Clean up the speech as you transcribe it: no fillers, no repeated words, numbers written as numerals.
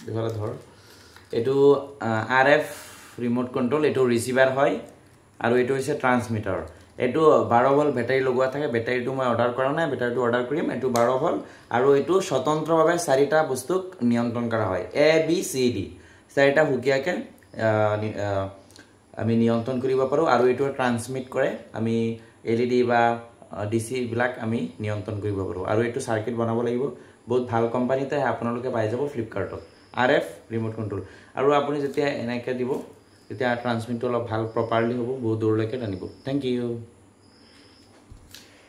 এফালে ধৰ এটো RF ৰিমোট কন্ট্ৰোল এটো ৰিসিভাৰ হয় আৰু এটো হৈছে ট্ৰান্সমিটাৰ এটো 12 ভোল্ট ব্যাটাৰি লগোৱা থাকে ব্যাটাৰিটো মই অৰ্ডাৰ কৰা নাই ব্যাটাৰিটো অৰ্ডাৰ কৰিম এটো 12 ভোল্ট আৰু এটো স্বতন্ত্ৰভাৱে চাৰিটা বস্তুক নিয়ন্ত্ৰণ কৰা হয় A B C D চাৰিটা হুকিয়াকে আমি নিয়ন্ত্ৰণ কৰিব পাৰো আৰু এটো ট্ৰান্সমিট কৰে আমি LED বা DC বিলাক আমি নিয়ন্ত্ৰণ কৰিব পাৰো আৰু এটো সাৰ্কিট বনাব লাগিব বহুত ভাল কোম্পানীতে আপোনালোকে পাই যাব ফ্লিপকাৰ্টত RF ৰিমোট কন্ট্ৰোল আৰু আপুনি যেতিয়া এনেকে দিব তেতিয়া ট্ৰান্সমিটটো অলপ ভাল প্ৰপাৰলি হ'ব বহুত দূৰলৈকে টানিব থ্যাংক ইউ